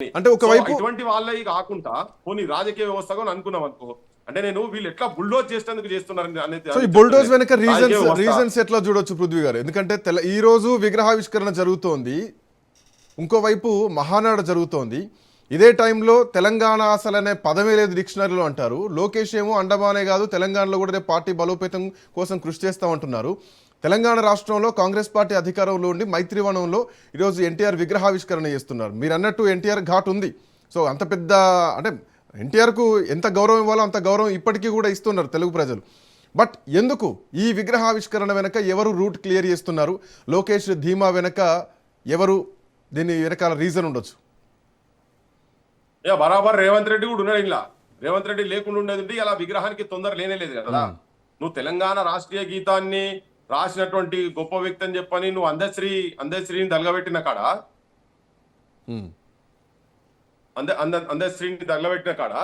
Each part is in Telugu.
అంటే ఒకవైపు ఇటువంటి వాళ్ళవి కాకుండా పోనీ రాజకీయ వ్యవస్థగా అనుకున్నాం అనుకో, అంటే నేను వీళ్ళు ఎట్లా బుల్డోజ్ చేసేందుకు చేస్తున్నారు అనేది. సో ఈ బుల్డోజ్ వెనక రీజన్స్ ఎట్లా చూడొచ్చు పృథ్వీ గారు? ఎందుకంటే ఈ రోజు విగ్రహావిష్కరణ జరుగుతోంది, ఇంకోవైపు మహానాడు జరుగుతోంది. ఇదే టైంలో తెలంగాణ అసలు అనే పదమే లేదు డిక్షనరీలో అంటారు. లోకేష్ ఏమో అండమానే కాదు తెలంగాణలో కూడా రేపు పార్టీ బలోపేతం కోసం కృషి చేస్తామంటున్నారు. తెలంగాణ రాష్ట్రంలో కాంగ్రెస్ పార్టీ అధికారంలో ఉండి మైత్రివనంలో ఈరోజు ఎన్టీఆర్ విగ్రహావిష్కరణ చేస్తున్నారు. మీరు అన్నట్టు ఎన్టీఆర్ ఘాట్ ఉంది. సో అంత పెద్ద అంటే ఎన్టీఆర్కు ఎంత గౌరవం ఇవ్వాలో అంత గౌరవం ఇప్పటికీ కూడా ఇస్తున్నారు తెలుగు ప్రజలు. బట్ ఎందుకు ఈ విగ్రహావిష్కరణ వెనక ఎవరు రూట్ క్లియర్ చేస్తున్నారు? లోకేష్ ధీమా వెనక ఎవరు దీని వెనకాల రీజన్ ఉండొచ్చు? బరాబర్ రేవంత్ రెడ్డి కూడా ఉన్నాడు. ఇలా రేవంత్ రెడ్డి లేకుండా ఉండేది ఇలా విగ్రహానికి తొందర లేనేలేదు కదా. నువ్వు తెలంగాణ రాష్ట్రీయ గీతాన్ని రాసినటువంటి గొప్ప వ్యక్తి అని చెప్పని నువ్వు అందశ్రీని తగలబెట్టిన కాడ అందశ్రీని తగలబెట్టిన కాడ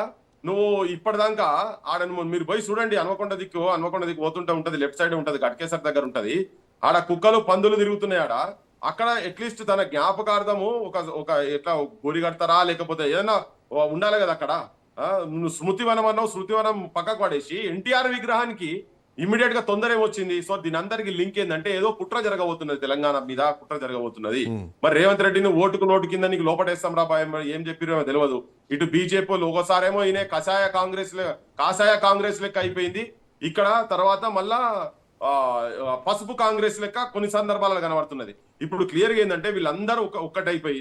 నువ్వు ఇప్పటిదాకా ఆడ మీరు పోయి చూడండి, హన్మకొండ దిక్కు పోతుంటే ఉంటది, లెఫ్ట్ సైడ్ ఉంటది, గట్కేసర్ దగ్గర ఉంటది. ఆడ కుక్కలు పందులు తిరుగుతున్నాయి. ఆడ అక్కడ అట్లీస్ట్ తన జ్ఞాపకార్థము ఒక ఎట్లా గురి కడతారా లేకపోతే ఏదైనా ఉండాలి కదా అక్కడ. స్మృతివనం అన్నావు, స్మృతివనం పక్కకు పడేసి ఎన్టీఆర్ విగ్రహానికి ఇమీడియట్ గా తొందర ఏమొచ్చింది. సో దీని అందరికి లింక్ ఏంటంటే ఏదో కుట్ర జరగబోతున్నది, తెలంగాణ మీద కుట్ర జరగబోతున్నది. మరి రేవంత్ రెడ్డిని ఓటుకు నోటు కింద నీకు లోపటేస్తాం రా ఏం చెప్పిరో తెలియదు. ఇటు బీజేపీలు ఒకసారేమో ఈయన కాషాయ కాంగ్రెస్ లెక్క అయిపోయింది ఇక్కడ, తర్వాత మళ్ళా పసుపు కాంగ్రెస్ లెక్క కొన్ని సందర్భాలలో కనబడుతున్నది. ఇప్పుడు క్లియర్గా ఏంటంటే వీళ్ళందరూ ఒక్కటైపోయి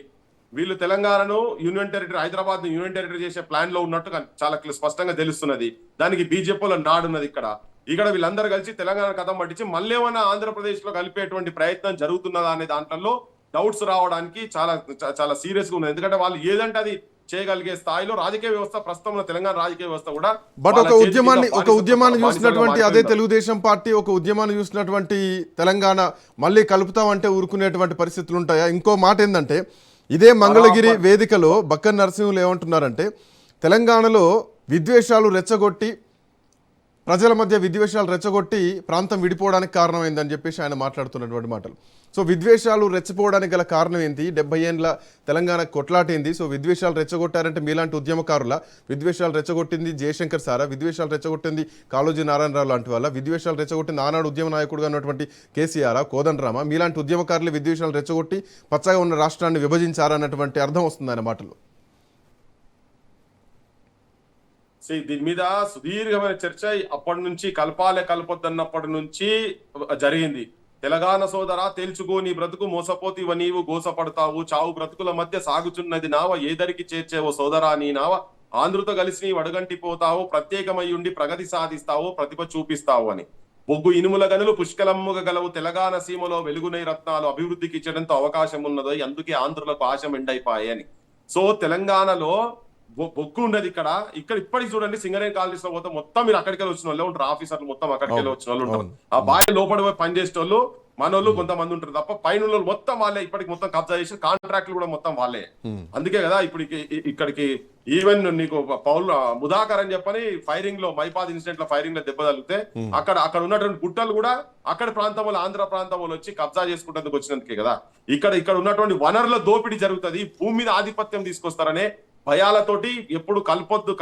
వీళ్ళు తెలంగాణను union territory, Hyderabad union territory చేసే ప్లాన్ లో ఉన్నట్టు చాలా స్పష్టంగా తెలుస్తున్నది. దానికి బీజేపీలో నాడున్నది. ఇక్కడ వీళ్ళందరూ కలిసి తెలంగాణ కథం పట్టించి మళ్ళీ ఏమైనా ఆంధ్రప్రదేశ్ లో కలిపేటువంటి ప్రయత్నం జరుగుతున్నదా అనే దాంట్లో డౌట్స్ రావడానికి చాలా చాలా సీరియస్ గా ఉన్నది. ఎందుకంటే వాళ్ళు ఏదంటే అది చేయగలిగే స్థాయిలో రాజకీయ వ్యవస్థ ప్రస్తుతం తెలంగాణ రాజకీయ వ్యవస్థ కూడా. బట్ ఒక ఉద్యమాన్ని చూసినటువంటి అదే తెలుగుదేశం పార్టీ ఒక ఉద్యమాన్ని చూసినటువంటి తెలంగాణ మళ్ళీ కలుపుతామంటే ఊరుకునేటువంటి పరిస్థితులు ఉంటాయా? ఇంకో మాట ఏంటంటే ఇదే మంగళగిరి వేదికలో బక్కన్ నరసింహులు ఏమంటున్నారంటే తెలంగాణలో విద్వేషాలు రెచ్చగొట్టి ప్రజల మధ్య విద్వేషాలు రెచ్చగొట్టి ప్రాంతం విడిపోవడానికి కారణమైందని చెప్పేసి ఆయన మాట్లాడుతున్నటువంటి మాటలు. సో విద్వేషాలు రెచ్చిపోవడానికి గల కారణం ఏంటి? 70 ఏళ్ళ తెలంగాణ కొట్లాటేంది? సో విద్వేషాలు రెచ్చగొట్టారంటే మీలాంటి ఉద్యమకారుల, విద్వేషాలు రెచ్చగొట్టింది జయశంకర్ సారా, విద్వేషాలు రెచ్చగొట్టింది కాళోజీ నారాయణరావు లాంటి వాళ్ళ, విద్వేషాలు రెచ్చగొట్టింది ఆనాడు ఉద్యమ నాయకుడుగా ఉన్నటువంటి కేసీఆర్, కోదండరామ, మీలాంటి ఉద్యమకారులు విద్వేషాలు రెచ్చగొట్టి పచ్చగా ఉన్న రాష్ట్రాన్ని విభజించారన్నటువంటి అర్థం వస్తుంది ఆయన మాటలు. దీని మీద సుదీర్ఘమైన చర్చ అప్పటి నుంచి కలపొద్దన్నప్పటి నుంచి జరిగింది. తెలంగాణ సోదరా తేల్చుకో నీ బ్రతుకు మోసపోతివ నీవు గోసపడతావు, చావు బ్రతుకుల మధ్య సాగుచున్నది నావ, ఏదరికి చేర్చేవో సోదరా నీ నావ, ఆంధ్రుతో కలిసి నీవు అడగంటి పోతావు, ప్రత్యేకమై ఉండి ప్రగతి సాధిస్తావు, ప్రతిభ చూపిస్తావు అని. బొగ్గు ఇనుముల గనులు పుష్కలమ్ముగా గలవు తెలంగాణ సీమలో వెలుగునై రత్నాలు అభివృద్ధికి ఇచ్చడంతో అవకాశం ఉన్నదో, అందుకే ఆంధ్రులకు ఆశ మెండైపాయి అని. సో తెలంగాణలో బొగ్గు ఉండదు. ఇక్కడ ఇప్పటికి చూడండి సింగరేణి కాలనీస్ లో పోతే మొత్తం మీరు అక్కడికి వచ్చిన వాళ్ళు ఉంటారు, ఆఫీసర్లు మొత్తం అక్కడికి వచ్చిన వాళ్ళు ఉంటారు. ఆ బాయ్ లోపల పనిచేసే వాళ్ళు మనోళ్ళు కొంతమంది ఉంటారు తప్ప పైన మొత్తం వాళ్ళే ఇప్పటికి మొత్తం కబ్జా చేసి కాంట్రాక్ట్లు కూడా మొత్తం వాళ్ళే. అందుకే కదా ఇప్పుడు ఇక్కడికి ఈవెన్ నీకు ముదాకర్ అని చెప్పని ఫైరింగ్ లో మైపాద్ ఇన్సిడెంట్ లో ఫైరింగ్ లో దెబ్బ తగిలితే అక్కడ ఉన్నటువంటి గుట్టలు కూడా అక్కడ ప్రాంతం వాళ్ళు ఆంధ్ర ప్రాంతం వాళ్ళు వచ్చి కబ్జా చేసుకుంటేందుకు వచ్చినందుకే కదా. ఇక్కడ ఉన్నటువంటి వనరుల దోపిడీ జరుగుతుంది, భూమి మీద ఆధిపత్యం తీసుకొస్తారనే భయాలతోటి ఎప్పుడు కలపొద్దు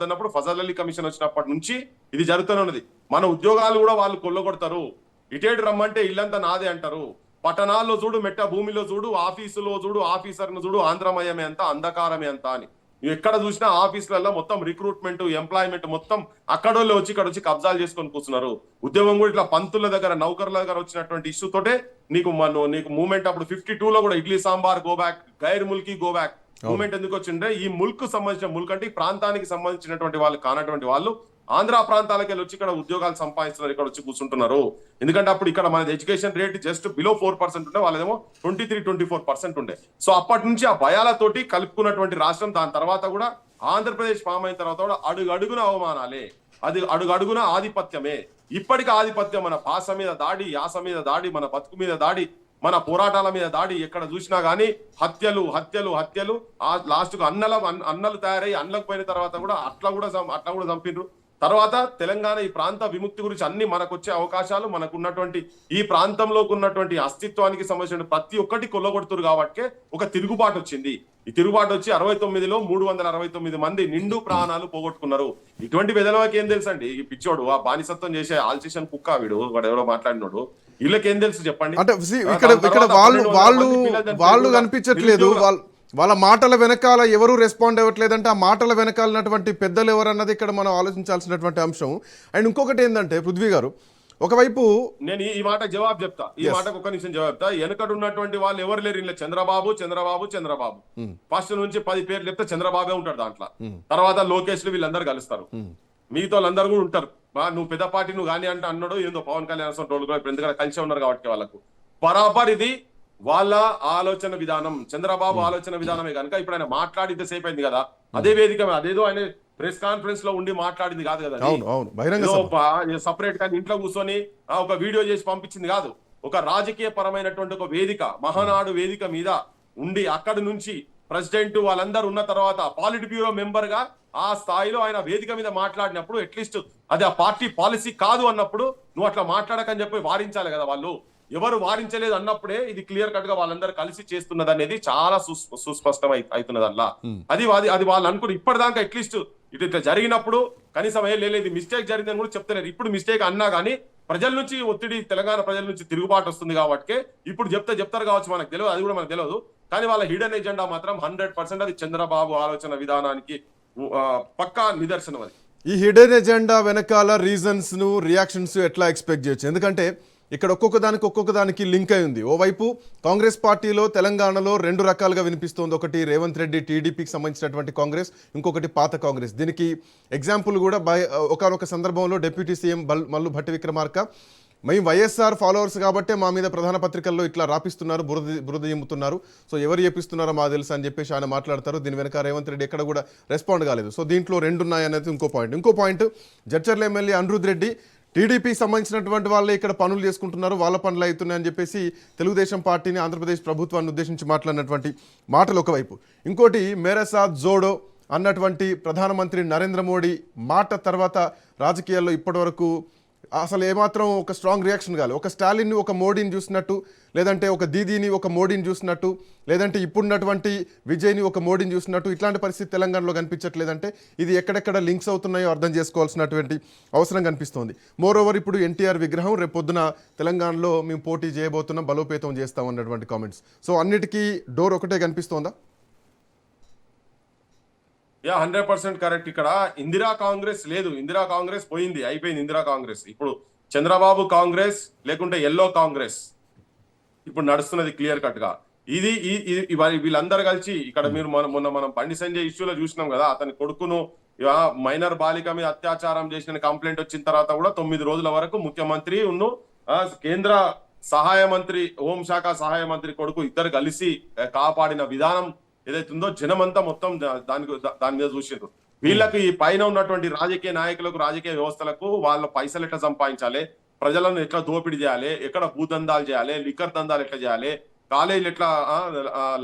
అన్నప్పుడు ఫజల్ అలీ కమిషన్ వచ్చినప్పటి నుంచి ఇది జరుగుతూనే ఉన్నది. మన ఉద్యోగాలు కూడా వాళ్ళు కొల్లగొడతారు. ఇటేటు రమ్మంటే ఇల్లంతా నాదే అంటారు. పట్టణాల్లో చూడు, మెట్ట భూమిలో చూడు, ఆఫీసులో చూడు, ఆఫీసర్ను చూడు, ఆంధ్రమయమే అంత, అంధకారమే అంత అని. నువ్వు ఎక్కడ చూసినా ఆఫీసులలో మొత్తం రిక్రూట్మెంట్, ఎంప్లాయ్మెంట్ మొత్తం అక్కడోళ్ళు వచ్చి ఇక్కడ వచ్చి కబ్జాలు చేసుకొని కూర్చున్నారు. ఉద్యోగం కూడా ఇట్లా పంతుల దగ్గర, నౌకర్ల దగ్గర వచ్చినటువంటి ఇష్యూ తోటే నీకు మూమెంట్ అప్పుడు 52 లో కూడా ఇడ్లీ సాంబార్ గో బ్యాక్, గైర్ ముల్కీ గో బ్యాక్ మూమెంట్ ఎందుకు వచ్చిండే? ఈ ముల్క్ సంబంధించిన ముల్క్ అంటే ఈ ప్రాంతానికి సంబంధించినటువంటి వాళ్ళు కానటువంటి వాళ్ళు ఆంధ్ర ప్రాంతాలకు వెళ్ళి వచ్చి ఇక్కడ ఉద్యోగాలు సంపాదిస్తున్నారు, ఇక్కడ వచ్చి కూర్చుంటున్నారు. ఎందుకంటే అప్పుడు ఇక్కడ మన ఎడ్యుకేషన్ రేట్ జస్ట్ బిలో 4% ఉండే, వాళ్ళేమో 23-24% ఉండే. సో అప్పటి నుంచి ఆ భయాలతోటి కలుపుకున్నటువంటి రాష్ట్రం. దాని తర్వాత కూడా ఆంధ్రప్రదేశ్ ఫామ్ అయిన తర్వాత కూడా అడుగడుగున అవమానాలే, అది అడుగడుగున ఆధిపత్యమే. ఇప్పటికీ ఆధిపత్యం, మన భాష మీద దాడి, యాస మీద దాడి, మన బతుకు మీద దాడి, మన పోరాటాల మీద దాడి, ఎక్కడ చూసినా గానీ హత్యలు హత్యలు హత్యలు. ఆ లాస్ట్ కు అన్నలు తయారై అన్నలకు పోయిన తర్వాత కూడా అట్లా కూడా చంపిండ్రు. తర్వాత తెలంగాణ ఈ ప్రాంత విముక్తి గురించి అన్ని మనకు వచ్చే అవకాశాలు, మనకు ఉన్నటువంటి ఈ ప్రాంతంలోకి ఉన్నటువంటి అస్తిత్వానికి సంబంధించిన ప్రతి ఒక్కటి కొల్లగొడుతురు కాబట్టి ఒక తిరుగుబాటు వచ్చింది. ఈ తిరుగుబాటు వచ్చి 69లో 369 మంది నిండు ప్రాణాలు పోగొట్టుకున్నారు. ఇటువంటి వెదలవాకి ఏం తెలుసు అండి? ఈ పిచ్చోడు ఆ బానిసత్వం చేసే ఆల్సేషన్ కుక్క వీడు, వాడు ఎవరో మాట్లాడినోడు, వీళ్ళకేం తెలుసు చెప్పండి? అంటే ఇక్కడ వాళ్ళు కనిపించట్లేదు. వాళ్ళ మాటల వెనకాల ఎవరు రెస్పాండ్ అవ్వట్లేదంటే ఆ మాటల వెనకాలన్నటువంటి పెద్దలు ఎవరు అన్నది ఇక్కడ మనం ఆలోచించాల్సినటువంటి అంశం. అండ్ ఇంకొకటి ఏంటంటే పృథ్వీ గారు, ఒకవైపు నేను ఈ మాట జవాబు చెప్తా, ఈ మాటకు ఒక నిమిషం జవాబు చెప్తా. వెనకడు ఉన్నటువంటి వాళ్ళు ఎవరు లేరు ఇలా. చంద్రబాబు ఫస్ట్ నుంచి 10 పేర్లు చెప్తే చంద్రబాబే ఉంటాడు దాంట్లో. తర్వాత లోకేష్ వీళ్ళందరూ కలుస్తారు, మిగతా వాళ్ళందరూ కూడా ఉంటారు. నువ్వు పెద్ద పార్టీ నువ్వు కానీ అంటే అన్నాడు ఏందో పవన్ కళ్యాణ్ రోడ్లు కూడా ఎందుకంటే కలిసి ఉన్నారు కాబట్టి వాళ్ళకు బరాబర్ ఇది వాళ్ళ ఆలోచన విధానం, చంద్రబాబు ఆలోచన విధానమే కనుక ఇప్పుడు ఆయన మాట్లాడితే సేపు అయింది కదా, అదే వేదిక అదేదో ఆయన ప్రెస్ కాన్ఫరెన్స్ లో ఉండి మాట్లాడింది కాదు కదా, సపరేట్ గా ఇంట్లో కూర్చొని ఒక వీడియో చేసి పంపించింది కాదు. ఒక రాజకీయ పరమైనటువంటి ఒక వేదిక, మహానాడు వేదిక మీద ఉండి అక్కడి నుంచి ప్రెసిడెంట్ వాళ్ళందరూ ఉన్న తర్వాత పాలిట్ బ్యూరో మెంబర్ గా ఆ స్థాయిలో ఆయన వేదిక మీద మాట్లాడినప్పుడు అట్లీస్ట్ అది ఆ పార్టీ పాలసీ కాదు అన్నప్పుడు నువ్వు అట్లా మాట్లాడకని చెప్పి వారించాలి కదా. వాళ్ళు ఎవరు వారించలేదు అన్నప్పుడే ఇది క్లియర్ కట్ గా వాళ్ళందరూ కలిసి చేస్తున్నది అనేది చాలా సుస్పష్టం అవుతున్నది అలా. అది వాళ్ళు అనుకుని ఇప్పటిదాకా అట్లీస్ట్ ఇట్లా జరిగినప్పుడు కనీసం లేదు ఇది మిస్టేక్ జరిగిందని కూడా చెప్తలేరు. ఇప్పుడు మిస్టేక్ అన్నా కానీ ప్రజల నుంచి ఒత్తిడి, తెలంగాణ ప్రజల నుంచి తిరుగుబాటు వస్తుంది కాబట్టి ఇప్పుడు చెప్తారు కావచ్చు, మనకు తెలియదు, అది కూడా మనకు తెలియదు. కానీ వాళ్ళ హిడెన్ ఎజెండా మాత్రం 100% అది చంద్రబాబు ఆలోచన విధానానికి పక్కా నిదర్శనం. అది ఈ హిడెన్ ఎజెండా వెనకాల రీజన్స్ ను రియాక్షన్స్ ఎట్లా ఎక్స్పెక్ట్ చేయొచ్చు? ఎందుకంటే ఇక్కడ ఒక్కొక్క దానికి లింక్ అయి ఉంది. ఓవైపు కాంగ్రెస్ పార్టీలో తెలంగాణలో 2 రకాలుగా వినిపిస్తోంది. ఒకటి రేవంత్ రెడ్డి టీడీపీకి సంబంధించినటువంటి కాంగ్రెస్, ఇంకొకటి పాత కాంగ్రెస్. దీనికి ఎగ్జాంపుల్ కూడా ఒకనొక సందర్భంలో డిప్యూటీ సీఎం మల్లు భట్టి విక్రమార్క మేము వైఎస్ఆర్ ఫాలోవర్స్ కాబట్టే మా మీద ప్రధాన పత్రికల్లో ఇట్లా రాపిస్తున్నారు, బురద ఎమ్ముతున్నారు, సో ఎవరు చెప్పిస్తున్నారో మాకు తెలుసు అని చెప్పేసి ఆయన మాట్లాడతారు. దీని వెనక రేవంత్ రెడ్డి ఎక్కడ కూడా రెస్పాండ్ కాలేదు. సో దీంట్లో 2 ఉన్నాయి అనేది ఇంకో పాయింట్. జడ్చర్ల ఎమ్మెల్యే అనిరుద్ రెడ్డి టీడీపీకి సంబంధించినటువంటి వాళ్ళే ఇక్కడ పనులు చేసుకుంటున్నారు, వాళ్ళ పనులు అవుతున్నాయని చెప్పేసి తెలుగుదేశం పార్టీని, ఆంధ్రప్రదేశ్ ప్రభుత్వాన్ని ఉద్దేశించి మాట్లాడినటువంటి మాటలు ఒకవైపు. ఇంకోటి మేరే సాత్ జోడో అన్నటువంటి ప్రధానమంత్రి నరేంద్ర మోడీ మాట తర్వాత రాజకీయాల్లో ఇప్పటివరకు అసలు ఏమాత్రం ఒక స్ట్రాంగ్ రియాక్షన్ కాలేదు. ఒక స్టాలిన్ని ఒక మోడీని చూసినట్టు, లేదంటే ఒక దీదీని ఒక మోడీని చూసినట్టు, లేదంటే ఇప్పుడున్నటువంటి విజయ్ని ఒక మోడీని చూసినట్టు ఇట్లాంటి పరిస్థితి తెలంగాణలో కనిపించట్లేదంటే ఇది ఎక్కడెక్కడ లింక్స్ అవుతున్నాయో అర్థం చేసుకోవాల్సినటువంటి అవసరం కనిపిస్తోంది. మోరోవర్ ఇప్పుడు ఎన్టీఆర్ విగ్రహం రేపు పొద్దున తెలంగాణలో మేము పోటీ చేయబోతున్నాం, బలోపేతం చేస్తాం అన్నటువంటి కామెంట్స్. సో అన్నిటికీ డోర్ ఒకటే కనిపిస్తోందా? 100% కరెక్ట్. ఇక్కడ ఇందిరా కాంగ్రెస్ లేదు, ఇందిరా కాంగ్రెస్ పోయింది, అయిపోయింది ఇందిరా కాంగ్రెస్. ఇప్పుడు చంద్రబాబు కాంగ్రెస్ లేకుంటే ఎల్లో కాంగ్రెస్ ఇప్పుడు నడుస్తున్నది క్లియర్ కట్ గా. ఇది వీళ్ళందరూ కలిసి ఇక్కడ మీరు మొన్న మనం బండి సంజయ్ ఇష్యూలో చూసినాం కదా, అతని కొడుకును మైనర్ బాలిక మీద అత్యాచారం చేసిన కంప్లైంట్ వచ్చిన తర్వాత కూడా 9 రోజుల వరకు ముఖ్యమంత్రి కేంద్ర సహాయ మంత్రి, హోంశాఖ సహాయ మంత్రి కొడుకు ఇద్దరు కలిసి కాపాడిన విధానం ఏదైతుందో జనమంతా మొత్తం దాని మీద చూసారు. వీళ్ళకి ఈ పైన ఉన్నటువంటి రాజకీయ నాయకులకు, రాజకీయ వ్యవస్థలకు వాళ్ళ పైసలు ఎట్లా సంపాదించాలి, ప్రజలను ఎట్లా దోపిడీ చేయాలి, ఎక్కడ భూదందాలు చేయాలి, లిక్కర్ దందాలు ఎట్లా చేయాలి, కాలేజీలు ఎట్లా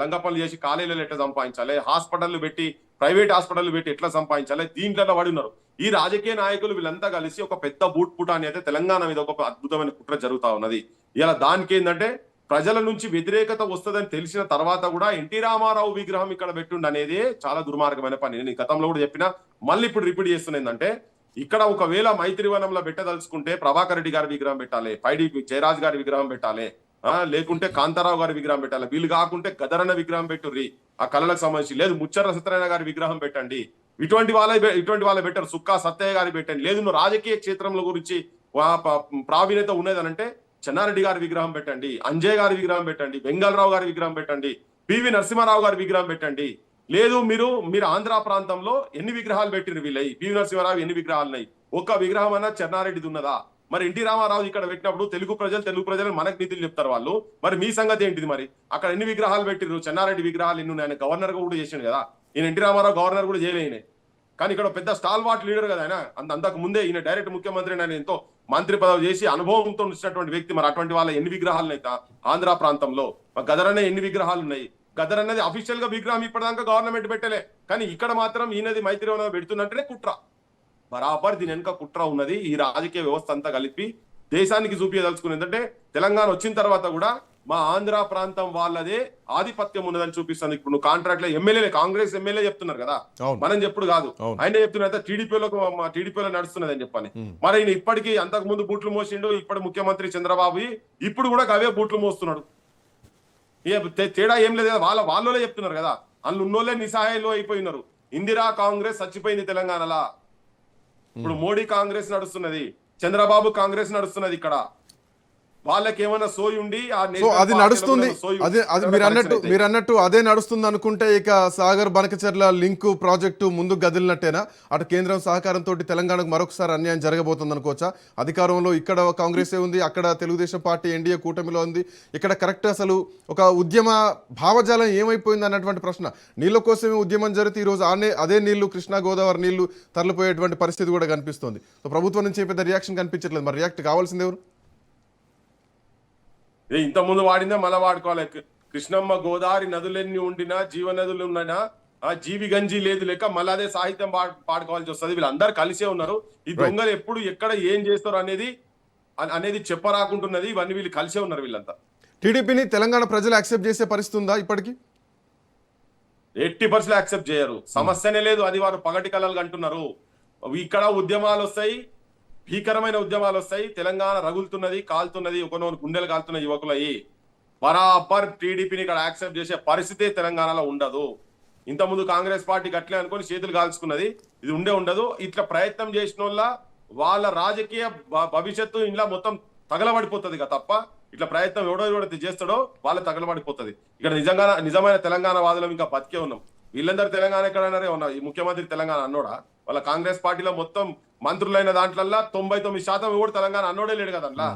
లంగపనులు చేసి కాలేజీలు ఎట్లా సంపాదించాలి, హాస్పిటల్ పెట్టి ప్రైవేట్ హాస్పిటల్ పెట్టి ఎట్లా సంపాదించాలి, దీంట్లో పడి ఉన్నారు. ఈ రాజకీయ నాయకులు వీళ్ళంతా కలిసి ఒక పెద్ద బూట్ పుట అని అయితే తెలంగాణ మీద ఒక అద్భుతమైన కుట్ర జరుగుతా ఉన్నది. ఇలా దానికి ఏంటంటే ప్రజల నుంచి వ్యతిరేకత వస్తుందని తెలిసిన తర్వాత కూడా ఎన్టీ రామారావు విగ్రహం ఇక్కడ పెట్టుండి అనేది చాలా దుర్మార్గమైన పని. నేను గతంలో కూడా చెప్పినా, మళ్ళీ ఇప్పుడు రిపీట్ చేస్తున్నా. ఇక్కడ ఒకవేళ మైత్రివనంలో పెట్టదలుచుకుంటే ప్రభాకర్ రెడ్డి గారి విగ్రహం పెట్టాలి, పైడి జయరాజ్ గారి విగ్రహం పెట్టాలి, లేకుంటే కాంతారావు గారి విగ్రహం పెట్టాలి. వీళ్ళు కాకుంటే గదరన్న విగ్రహం పెట్టుర్రి ఆ కళలకు సంబంధించి, లేదు ముచ్చర్ల సత్యనారాయణ గారి విగ్రహం పెట్టండి. ఇటువంటి వాళ్ళే పెట్టారు, సుక్కా సత్తయ్య గారి పెట్టండి. లేదు నువ్వు రాజకీయ క్షేత్రంలో గురించి ప్రావీణ్యత ఉన్నదనంటే చెన్నారెడ్డి గారి విగ్రహం పెట్టండి, అంజయ్ గారి విగ్రహం పెట్టండి, వెంగళరావు గారి విగ్రహం పెట్టండి, పివి నరసింహారావు గారి విగ్రహం పెట్టండి. లేదు మీరు ఆంధ్ర ప్రాంతంలో ఎన్ని విగ్రహాలు పెట్టిరు వీళ్ళవి, పివి నరసింహారావు ఎన్ని విగ్రహాలు ఉన్నాయి, ఒక్క విగ్రహం అన్నా చెన్నారెడ్డిది ఉన్నదా? మరి ఎన్టీ రామారావు ఇక్కడ పెట్టినప్పుడు తెలుగు ప్రజలు మనకు నీతులు చెప్తారు వాళ్ళు. మరి మీ సంగతి ఏంటిది? మరి అక్కడ ఎన్ని విగ్రహాలు పెట్టిరు? చెన్నారెడ్డి విగ్రహాలు ఎన్ని ఉన్నాయి? ఆయన గవర్నర్ కూడా చేసిండు కదా, ఈయన ఎన్టీ రామారావు గవర్నర్ కూడా చేయలేనే. కానీ ఇక్కడ పెద్ద స్టాల్ వాట్ లీడర్ కదా ఆయన, అంతకు ముందే ఈయన డైరెక్ట్ ముఖ్యమంత్రి, ఆయన ఎంతో మంత్రి పదవి చేసి అనుభవంతో వచ్చినటువంటి వ్యక్తి. మరి అటువంటి వాళ్ళ ఎన్ని విగ్రహాలు ఉన్నాయి ఆంధ్ర ప్రాంతంలో? గదర్ అనే ఎన్ని విగ్రహాలు ఉన్నాయి? గదర్ అనేది అఫీషియల్ గా విగ్రహం ఇప్పటిదాకా గవర్నమెంట్ పెట్టలే, కానీ ఇక్కడ మాత్రం ఈయనది మైత్రివనం పెడుతున్నట్టునే కుట్ర. బరాబర్ దీని వెనుక కుట్ర ఉన్నది. ఈ రాజకీయ వ్యవస్థ అంతా కలిపి దేశానికి చూపించదలుచుకుని ఏంటంటే తెలంగాణ వచ్చిన తర్వాత కూడా మా ఆంధ్ర ప్రాంతం వాళ్ళదే ఆధిపత్యం ఉన్నదని చూపిస్తుంది. ఇప్పుడు నువ్వు కాంట్రాక్ట్ లో ఎమ్మెల్యే కాంగ్రెస్ ఎమ్మెల్యే చెప్తున్నారు కదా, అవును. మనం చెప్పుడు కాదు, అవును. ఆయన చెప్తున్నారు టీడీపీలో నడుస్తున్నది అని చెప్పని. మరి ఈయన ఇప్పటికీ అంతకు ముందు బూట్లు మోసిండు, ఇప్పుడు ముఖ్యమంత్రి చంద్రబాబు ఇప్పుడు కూడా అవే బూట్లు మోస్తున్నాడు. తేడా ఏం లేదు కదా, వాళ్ళే చెప్తున్నారు కదా, అందులో ఉన్నోళ్ళే నిస్సహాయంలో అయిపోయినారు. ఇందిరా కాంగ్రెస్ చచ్చిపోయింది తెలంగాణలో. ఇప్పుడు మోడీ కాంగ్రెస్ నడుస్తున్నది, చంద్రబాబు కాంగ్రెస్ నడుస్తున్నది. ఇక్కడ వాళ్ళకి ఏమైనా సోయి ఉండి సో అది నడుస్తుంది, అది మీరు అన్నట్టు అదే నడుస్తుంది అనుకుంటే ఇక సాగర్ బనకచెర్ల లింక్ ప్రాజెక్టు ముందు గదిలినట్టేనా? అటు కేంద్రం సహకారంతో తెలంగాణకు మరొకసారి అన్యాయం జరగబోతుంది అనుకోవచ్చా? అధికారంలో ఇక్కడ కాంగ్రెస్ ఉంది, అక్కడ తెలుగుదేశం పార్టీ ఎన్డీఏ కూటమిలో ఉంది. ఇక్కడ కరెక్ట్ అసలు ఒక ఉద్యమ భావజాలం ఏమైపోయింది అన్నటువంటి ప్రశ్న. నీళ్ళ కోసమే ఉద్యమం జరిగితే ఈరోజు అదే నీళ్లు కృష్ణా గోదావరి నీళ్లు తరలిపోయేటువంటి పరిస్థితి కూడా కనిపిస్తుంది. సో ప్రభుత్వం నుంచి పెద్ద రియాక్షన్ కనిపించట్లేదు. మరి రియాక్ట్ కావాల్సింది ఎవరు? ఇంత ముందు వాడిందే మళ్ళా వాడుకోవాలి. కృష్ణమ్మ గోదావరి నదులెన్ని ఉండినా జీవనదులు ఉన్నాయినా జీవి గంజి లేదు లేక మళ్ళీ అదే సాహిత్యం పాడుకోవాల్సి వస్తుంది. వీళ్ళందరూ కలిసే ఉన్నారు. ఈ దొంగలు ఎప్పుడు ఎక్కడ ఏం చేస్తారు అనేది చెప్పరాకుంటున్నది. ఇవన్నీ వీళ్ళు కలిసే ఉన్నారు వీళ్ళంతా. టీడీపీని తెలంగాణ ప్రజలు యాక్సెప్ట్ చేసే పరిస్థితి ఉందా ఇప్పటికీ? 80% యాక్సెప్ట్ చేయరు. సమస్యనే లేదు, అది వారు పగటి కళలు అంటున్నారు. ఇక్కడ ఉద్యమాలు వస్తాయి, భీకరమైన ఉద్యమాలు వస్తాయి. తెలంగాణ రగులుతున్నది, కాలుతున్నది, ఒకనొక గుండెలు కాలుతున్న యువకులయ్యి బరాబర్ టీడీపీని ఇక్కడ యాక్సెప్ట్ చేసే పరిస్థితి తెలంగాణలో ఉండదు. ఇంతకుముందు కాంగ్రెస్ పార్టీకి అట్లే అనుకుని చేతులు కాల్చుకున్నది, ఇది ఉండదు. ఇట్లా ప్రయత్నం చేసిన వాళ్ళ రాజకీయ భవిష్యత్తు ఇంట్లో మొత్తం తగలబడిపోతుంది తప్ప ఇట్లా ప్రయత్నం ఎవడో చేస్తాడో వాళ్ళ తగలబడిపోతుంది. ఇక్కడ నిజమైన తెలంగాణ వాదులం ఇంకా బతికే ఉన్నాం. వీళ్ళందరూ తెలంగాణ ఎక్కడన్నారే ఉన్నారు. ఈ ముఖ్యమంత్రి తెలంగాణ అన్నోడా? వాళ్ళ కాంగ్రెస్ పార్టీలో మొత్తం మంత్రులైన దాంట్లో 99% ఎవడు తెలంగాణ అన్నోడే లేడు కదా.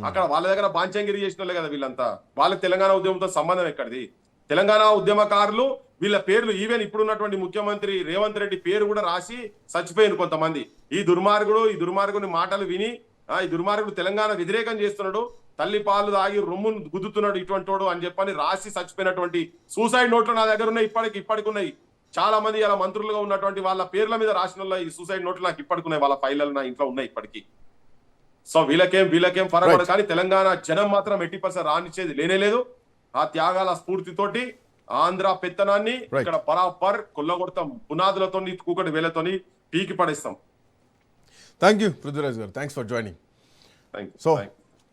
అక్కడ వాళ్ళ దగ్గర బాంచంగిరి చేసిన వాళ్ళే కదా వీళ్ళంతా. వాళ్ళకి తెలంగాణ ఉద్యమంతో సంబంధం ఎక్కడిది? తెలంగాణ ఉద్యమకారులు వీళ్ళ పేర్లు ఈవెన్ ఇప్పుడున్నటువంటి ముఖ్యమంత్రి రేవంత్ రెడ్డి పేరు కూడా రాసి చచ్చిపోయారు కొంతమంది. ఈ దుర్మార్గుని మాటలు విని ఈ దుర్మార్గుడు తెలంగాణ వ్యతిరేకం చేస్తున్నాడు, తల్లి పాలు తాగి రొమ్మును గుద్దుతున్నాడు ఇటువంటి వాడు అని చెప్పని రాసి చచ్చిపోయినటువంటి సూసైడ్ నోట్లు నా దగ్గర ఉన్నాయి. ఇప్పటికి ఉన్నాయి. చాలా మంది అలా మంత్రులుగా ఉన్నటువంటి వాళ్ళ పేర్ల మీద రాసిన ఈ సూసైడ్ నోట్లు నాకు ఇప్పటికున్నాయి. వాళ్ళ ఫైళ్ళలు నా ఇంట్లో ఉన్నాయి ఇప్పటికీ. సో వీళ్ళకేం పరపడదు. కానీ తెలంగాణ జనం మాత్రం 80% రానిచ్చేది లేనేలేదు. ఆ త్యాగాల స్ఫూర్తితోటి ఆంధ్ర పెత్తనాన్ని ఇక్కడ బరాబర్ కొల్లగొడతాం. పునాదులతో కూకటి వేలతోని పీకి పడేస్తాం. థ్యాంక్ యూ పృథ్వీరాజ్ గారు, థ్యాంక్స్ ఫర్ జాయినింగ్. సో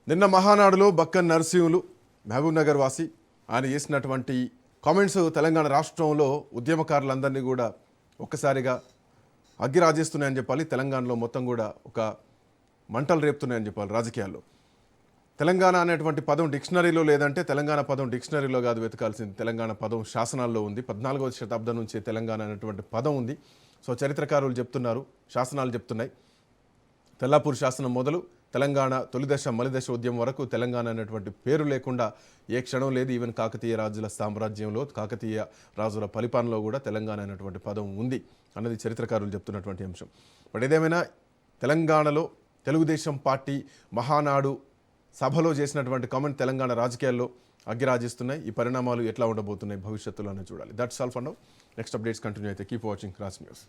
నిన్న మహానాడులో బక్కన్ నరసింహులు మహబూబ్ నగర్ వాసి ఆయన చేసినటువంటి కామెంట్స్ తెలంగాణ రాష్ట్రంలో ఉద్యమకారులందరినీ కూడా ఒక్కసారిగా అగ్గిరాజేస్తున్నాయని చెప్పాలి. తెలంగాణలో మొత్తం కూడా ఒక మంటలు రేపుతున్నాయని చెప్పాలి రాజకీయాల్లో. తెలంగాణ అనేటువంటి పదం డిక్షనరీలో లేదంటే తెలంగాణ పదం డిక్షనరీలో కాదు వెతకాల్సింది. తెలంగాణ పదం శాసనాల్లో ఉంది. 14వ శతాబ్దం నుంచి తెలంగాణ అనేటువంటి పదం ఉంది. సో చరిత్రకారులు చెప్తున్నారు, శాసనాలు చెప్తున్నాయి. తెల్లాపూర్ శాసనం మొదలు తెలంగాణ తొలిదశ మలిదశ ఉద్యమం వరకు తెలంగాణ అనేటువంటి పేరు లేకుండా ఏ క్షణం లేదు. ఈవెన్ కాకతీయ రాజుల సామ్రాజ్యంలో కాకతీయ రాజుల పరిపాలనలో కూడా తెలంగాణ అనేటువంటి పదం ఉంది అన్నది చరిత్రకారులు చెప్తున్నటువంటి అంశం. బట్ ఏదేమైనా తెలంగాణలో తెలుగుదేశం పార్టీ మహానాడు సభలో చేసినటువంటి కామెంట్ తెలంగాణ రాజకీయాల్లో అగ్గిరాజిస్తున్నాయి. ఈ పరిణామాలు ఎట్లా ఉండబోతున్నాయి భవిష్యత్తులోనే చూడాలి. That's all for now. Next updates continue అయితే కీప్ వాచింగ్ రాజ్ న్యూస్.